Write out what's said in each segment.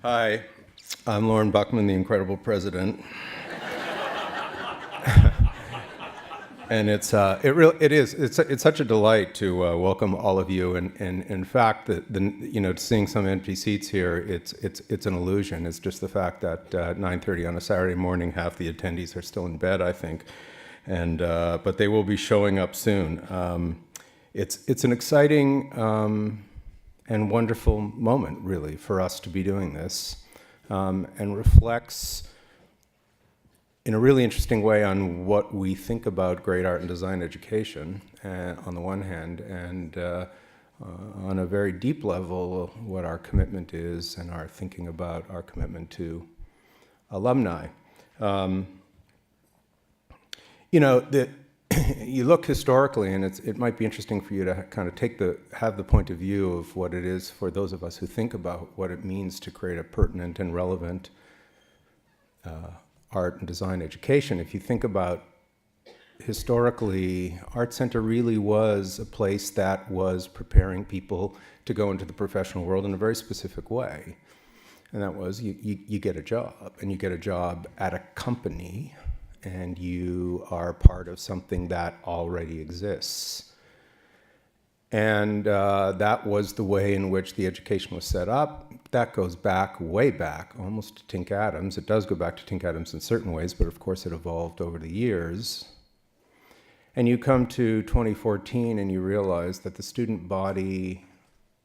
Hi, I'm Lorne Buchman, the incredible president. And it's such a delight to welcome all of you. And in fact, seeing some empty seats here, it's an illusion. It's just the fact that 9:30 on a Saturday morning, half the attendees are still in bed, I think, but they will be showing up soon. It's an exciting and wonderful moment, really, for us to be doing this, and reflects in a really interesting way on what we think about great art and design education, on the one hand, and on a very deep level, what our commitment is and our thinking about our commitment to alumni. You look historically, and it might be interesting for you to kind of have the point of view of what it is for those of us who think about what it means to create a pertinent and relevant art and design education. If you think about historically, Art Center really was a place that was preparing people to go into the professional world in a very specific way. And that was you get a job, and you get a job at a company, and you are part of something that already exists. And that was the way in which the education was set up. That goes back, way back, almost to Tink Adams. It does go back to Tink Adams in certain ways, but of course it evolved over the years. And you come to 2014 and you realize that the student body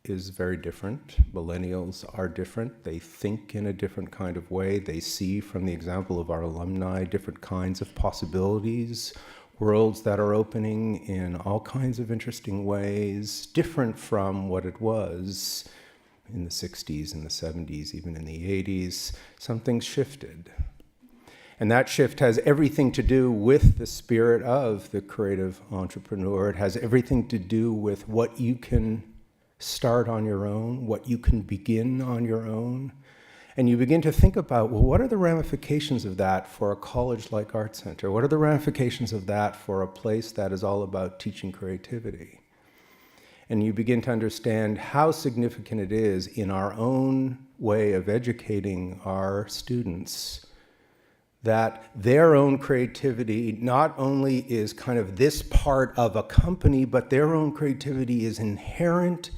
is very different. Millennials are different. They think in a different kind of way. They see, from the example of our alumni, different kinds of possibilities, worlds that are opening in all kinds of interesting ways, different from what it was in the 60s, in the 70s, even in the 80s. Something's shifted. And that shift has everything to do with the spirit of the creative entrepreneur. It has everything to do with what you can start on your own, what you can begin on your own. And you begin to think about, well, what are the ramifications of that for a college like Art Center? What are the ramifications of that for a place that is all about teaching creativity? And you begin to understand how significant it is in our own way of educating our students that their own creativity not only is kind of this part of a company, but their own creativity is inherent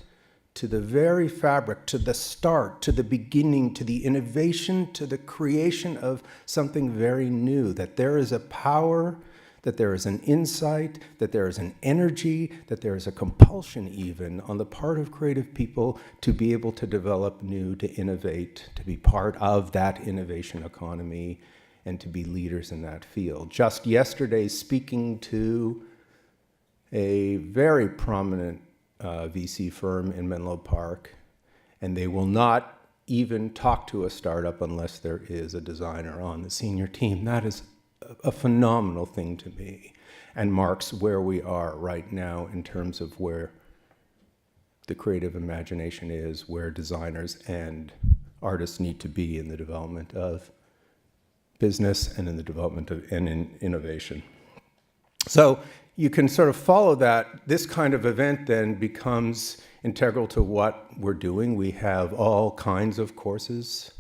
to the very fabric, to the start, to the beginning, to the innovation, to the creation of something very new, that there is a power, that there is an insight, that there is an energy, that there is a compulsion even on the part of creative people to be able to develop new, to innovate, to be part of that innovation economy, and to be leaders in that field. Just yesterday, speaking to a very prominent VC firm in Menlo Park, and they will not even talk to a startup unless there is a designer on the senior team. That is a phenomenal thing to me, and marks where we are right now in terms of where the creative imagination is, where designers and artists need to be in the development of business and in the development of and in innovation. So you can sort of follow that. This kind of event then becomes integral to what we're doing. We have all kinds of courses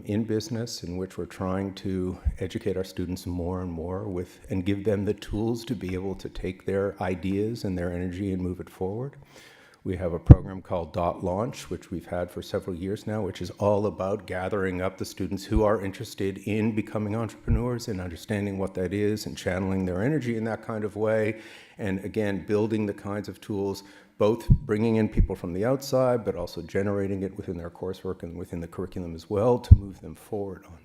in business in which we're trying to educate our students more and more and give them the tools to be able to take their ideas and their energy and move it forward. We have a program called .Launch, which we've had for several years now, which is all about gathering up the students who are interested in becoming entrepreneurs and understanding what that is and channeling their energy in that kind of way. And again, building the kinds of tools, both bringing in people from the outside, but also generating it within their coursework and within the curriculum as well to move them forward on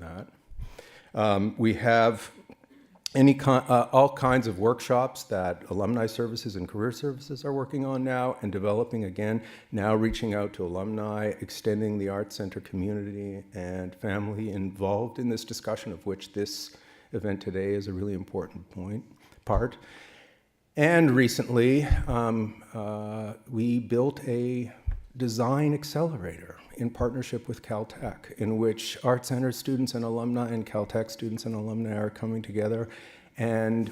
that. We have all kinds of workshops that alumni services and career services are working on now and developing again, now reaching out to alumni, extending the Art Center community and family involved in this discussion, of which this event today is a really important part. And recently, we built a design accelerator in partnership with Caltech, in which Art Center students and alumni and Caltech students and alumni are coming together. And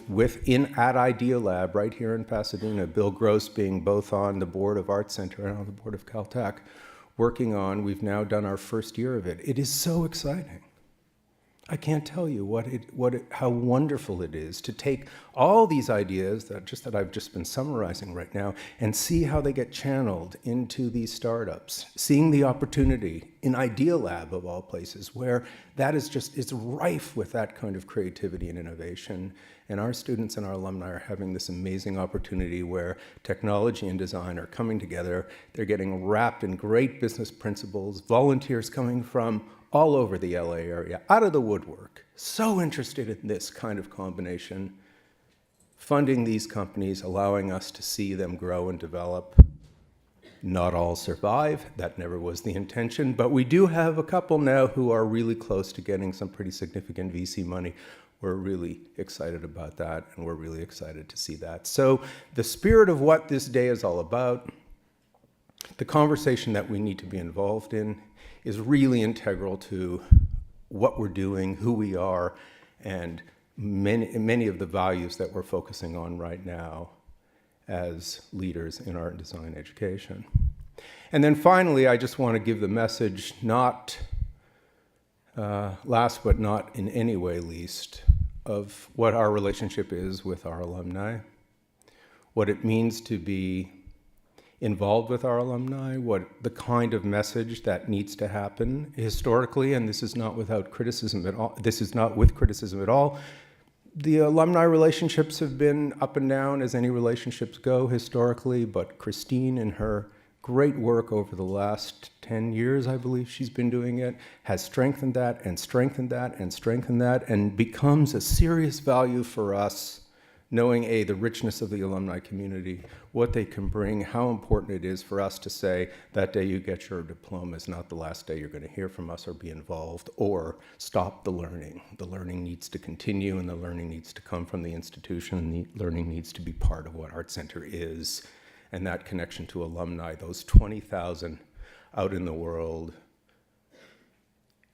at Idea Lab, right here in Pasadena, Bill Gross being both on the board of Art Center and on the board of Caltech, working on. We've now done our first year of it. It is so exciting. I can't tell you how wonderful it is to take all these ideas that I've just been summarizing right now and see how they get channeled into these startups, seeing the opportunity in Idea Lab of all places, where that is just, it's rife with that kind of creativity and innovation. And our students and our alumni are having this amazing opportunity where technology and design are coming together. They're getting wrapped in great business principles, volunteers coming from all over the LA area, out of the woodwork, so interested in this kind of combination, funding these companies, allowing us to see them grow and develop. Not all survive, that never was the intention, but we do have a couple now who are really close to getting some pretty significant VC money. We're really excited about that, and we're really excited to see that. So the spirit of what this day is all about, the conversation that we need to be involved in, is really integral to what we're doing, who we are, and many of the values that we're focusing on right now as leaders in art and design education. And then finally, I just want to give the message, not last but not in any way least, of what our relationship is with our alumni, what it means to be involved with our alumni, what the kind of message that needs to happen historically, and this is not without criticism at all. This is not with criticism at all. The alumni relationships have been up and down as any relationships go historically, but Christine and her great work over the last 10 years, I believe she's been doing it, has strengthened that and strengthened that and strengthened that, and becomes a serious value for us, knowing the richness of the alumni community, what they can bring, how important it is for us to say that day you get your diploma is not the last day you're going to hear from us or be involved or stop the learning. The learning needs to continue, and the learning needs to come from the institution, and the learning needs to be part of what Art Center is. And that connection to alumni, those 20,000 out in the world,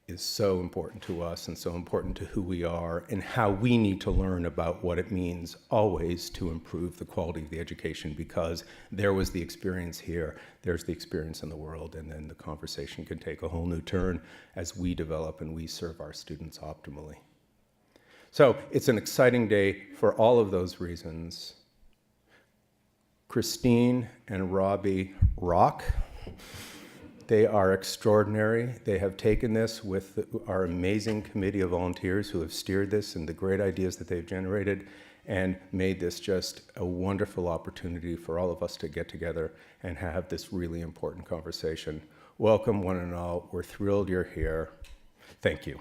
is so important to us and so important to who we are and how we need to learn about what it means always to improve the quality of the education, because there was the experience here, there's the experience in the world, and then the conversation can take a whole new turn as we develop and we serve our students optimally. So it's an exciting day for all of those reasons. Christine and Robbie rock. They are extraordinary. They have taken this with our amazing committee of volunteers who have steered this and the great ideas that they've generated and made this just a wonderful opportunity for all of us to get together and have this really important conversation. Welcome, one and all. We're thrilled you're here. Thank you.